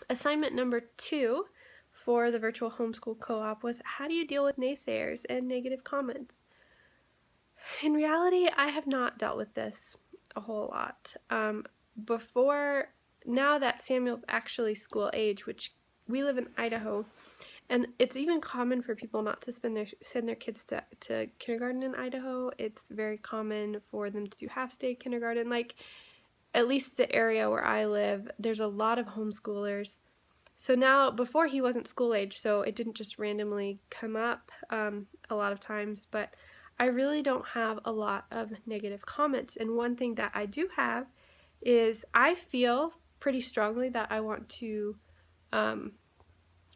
Assignment number 2 for the virtual homeschool co-op was, how do you deal with naysayers and negative comments? In reality, I have not dealt with this a whole lot. Now that Samuel's actually school age, which we live in Idaho, and it's even common for people not to send their kids to kindergarten in Idaho. It's very common for them to do half-day kindergarten. Like, at least the area where I live, there's a lot of homeschoolers. So now, before he wasn't school age, so it didn't just randomly come up a lot of times, but I really don't have a lot of negative comments. And one thing that I do have is I feel pretty strongly that I want to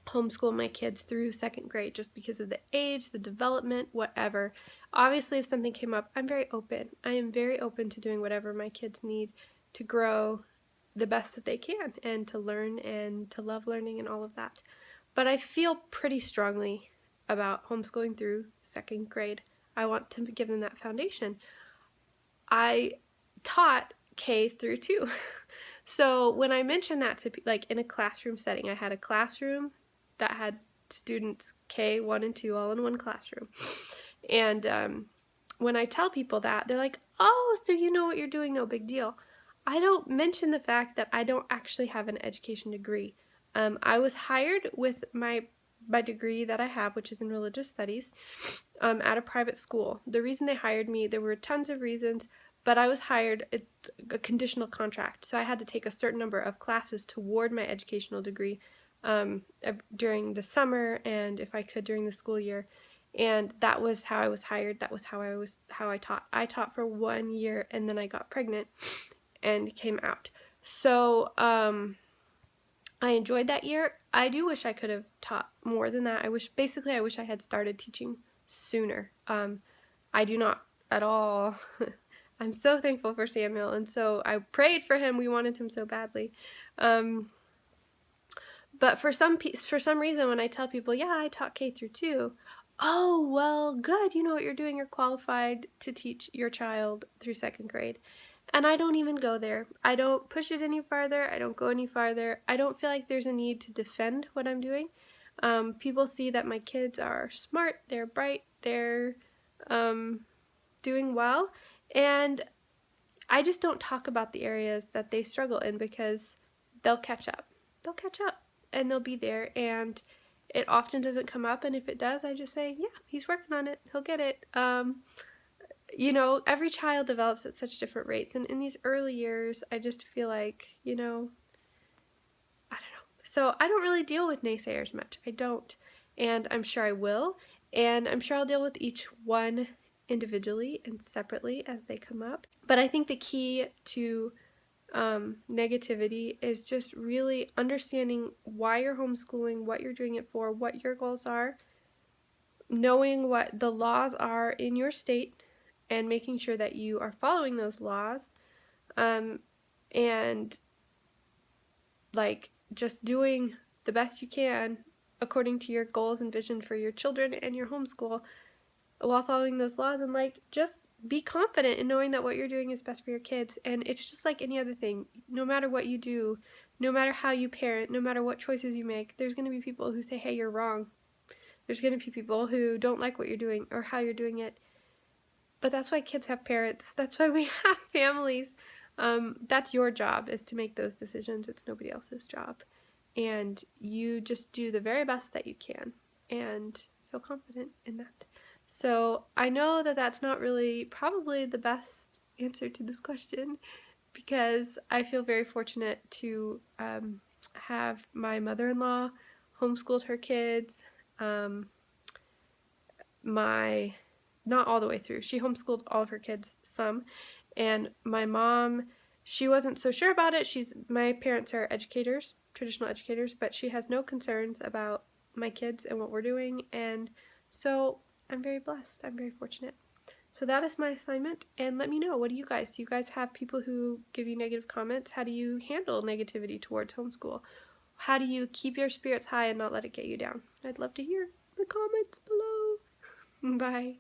homeschool my kids through 2nd grade just because of the age, the development, whatever. Obviously, if something came up, I'm very open. I am very open to doing whatever my kids need to grow the best that they can and to learn and to love learning and all of that. But I feel pretty strongly about homeschooling through 2nd grade. I want to give them that foundation. I taught K through 2. So when I mentioned that to, like, in a classroom setting, I had a classroom that had students K 1 and 2 all in one classroom. And when I tell people that, they're like, oh, so you know what you're doing, no big deal. I don't mention the fact that I don't actually have an education degree. I was hired with my degree that I have, which is in religious studies, at a private school. The reason they hired me, there were tons of reasons, but I was hired a conditional contract, so I had to take a certain number of classes toward my educational degree during the summer, and if I could during the school year. And that was how I was hired. That was how I taught. I taught for 1 year, and then I got pregnant and came out. So I enjoyed that year. I do wish I could have taught more than that. I wish I had started teaching sooner. I do not at all. I'm so thankful for Samuel, and so I prayed for him. We wanted him so badly. But for some reason, when I tell people, yeah, I taught K through 2, oh, well, good, you know what you're doing. You're qualified to teach your child through 2nd grade. And I don't even go there. I don't push it any farther. I don't go any farther. I don't feel like there's a need to defend what I'm doing. People see that my kids are smart, they're bright, they're doing well, and I just don't talk about the areas that they struggle in because they'll catch up. They'll catch up and they'll be there, and it often doesn't come up, and if it does, I just say, yeah, he's working on it, he'll get it. You know, every child develops at such different rates, and in these early years, I just feel like, you know, I don't know. So I don't really deal with naysayers much. I don't, and I'm sure I will, and I'm sure I'll deal with each one individually and separately as they come up. But I think the key to negativity is just really understanding why you're homeschooling, what you're doing it for, what your goals are, knowing what the laws are in your state, and making sure that you are following those laws, and like just doing the best you can according to your goals and vision for your children and your homeschool while following those laws, and like just be confident in knowing that what you're doing is best for your kids. And it's just like any other thing. No matter what you do, no matter how you parent, no matter what choices you make, there's going to be people who say, hey, you're wrong. There's going to be people who don't like what you're doing or how you're doing it. But that's why kids have parents. That's why we have families. That's your job, is to make those decisions. It's nobody else's job. And you just do the very best that you can and feel confident in that. So I know that that's not really probably the best answer to this question, because I feel very fortunate to have my mother-in-law homeschooled her kids. Not all the way through. She homeschooled all of her kids some. And my mom, she wasn't so sure about it. My parents are educators, traditional educators, but she has no concerns about my kids and what we're doing. And so I'm very blessed. I'm very fortunate. So that is my assignment, and let me know, what do you guys have people who give you negative comments? How do you handle negativity towards homeschool? How do you keep your spirits high and not let it get you down? I'd love to hear in the comments below. Bye.